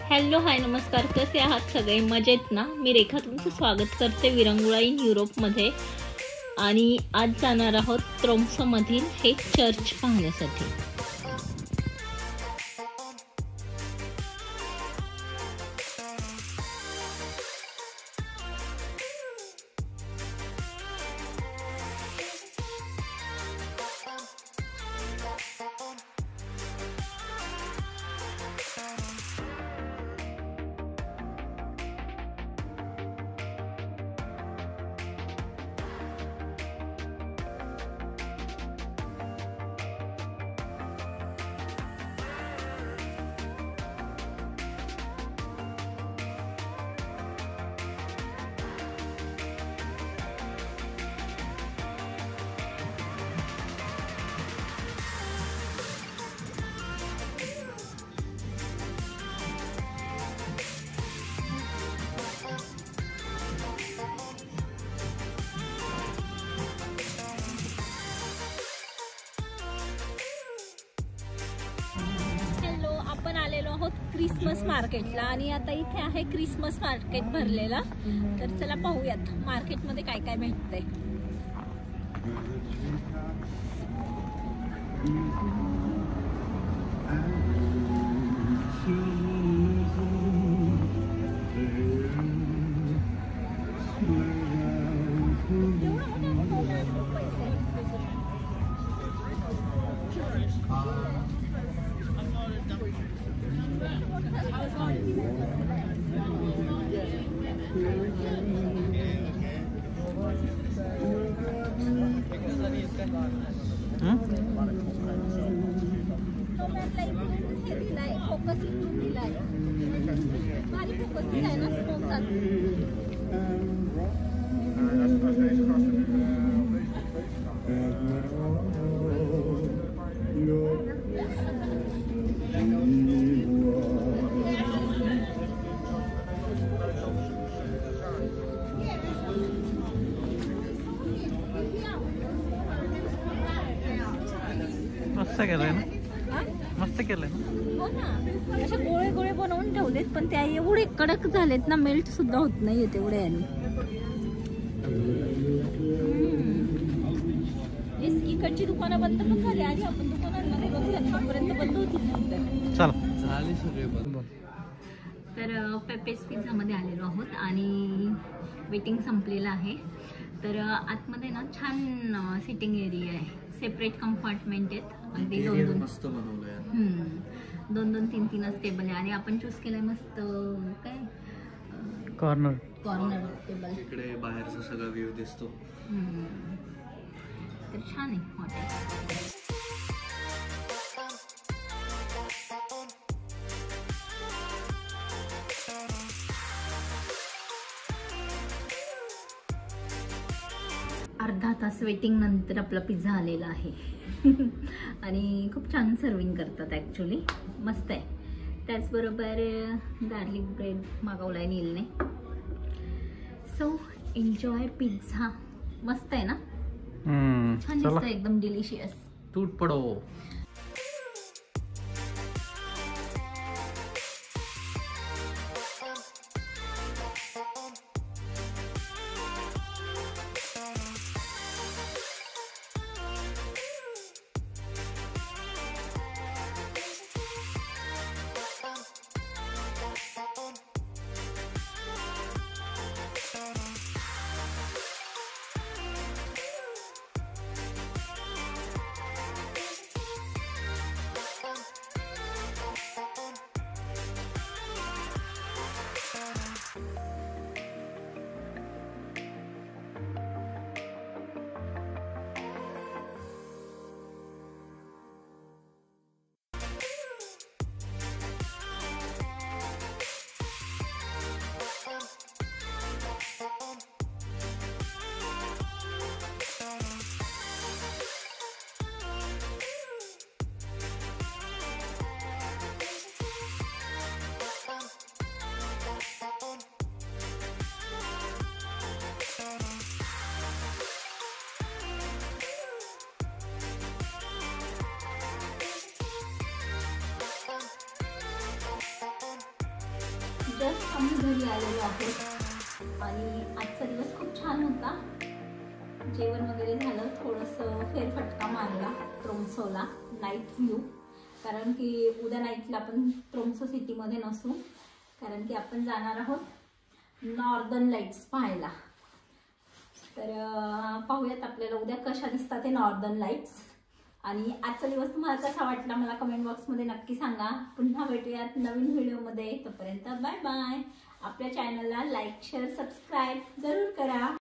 Hello hi नमस्कार, कसे आहात सगळे? मजेत ना? मी रेखा तुमचं स्वागत करते विरंगुळा इन युरोपमध्ये. आणि आज जाणार आहोत त्रोम्सोमधील हे चर्च पाहण्यासाठी. आपण आलेलो आहोत क्रिसमस मार्केटला आणि आता इथे आहे क्रिसमस मार्केट भरलेला. तर चला पाहूयात मार्केटमध्ये काय काय भेटतंय. फोकस दिलाय भारी फोकस दिलाय ना स्मोकचा. मस्त केलंय ना, मस्त केलंय ना. हो ना, असे गोळे गोळे बनवून ठेवलेत पण त्या एवढे कडक झालेत ना, मेल्ट सुद्धा होत नाहीये तेवढे. आणि इकडची दुकानं बंद पण झाली आणि आपण दुकानांमध्ये बघूयात आतापर्यंत बंद होती. चल झाले सगळे बंद. तर पेपेस पिझ्झामध्ये आलेलो आहोत आणि वेटिंग संपलेलं आहे. तर आतमध्ये ना छान सिटिंग एरिया आहे, सेपरेट कंपार्टमेंट आहेत. अगदी दोन मस्त बनवलंय. दोन तीन तीनच टेबल आहे आणि आपण चूज केलंय मस्त काय कॉर्नर टेबल. इकडे बाहेरचा सगळा व्ह्यू दिसतो. तर छान आहे हॉटेल. अर्धा तास वेटिंग नंतर आपला पिझ्झा आलेला आहे. आणि खूप छान सर्विंग करतात ॲक्च्युली, मस्त आहे. त्याचबरोबर गार्लिक ब्रेड मागवलाय नीलने. So enjoy pizza. मस्त आहे ना, छान दिसतं, एकदम डिलिशियस. टूट पडो. जस्ट आम्ही घरी आलेलो आहोत आणि आजचा दिवस खूप छान होता. जेवण वगैरे झालं, थोडंसं फेरफटका मारला ट्रोम्सोला नाईट व्ह्यू, कारण की उद्या नाईटला आपण ट्रोम्सो सिटीमध्ये नसू, कारण की आपण जाणार आहोत नॉर्दर्न लाईट्स पाहायला. तर पाहूयात आपल्याला उद्या कशा दिसतात ते नॉर्दर्न लाईट्स. आणि आजचा दिवस तुम्हाला कसा वाटला मला कमेंट बॉक्समध्ये नक्की सांगा. पुन्हा भेटूयात नवीन व्हिडिओमध्ये. तोपर्यंत बाय बाय. आपल्या चॅनलला लाईक शेअर सबस्क्राईब जरूर करा.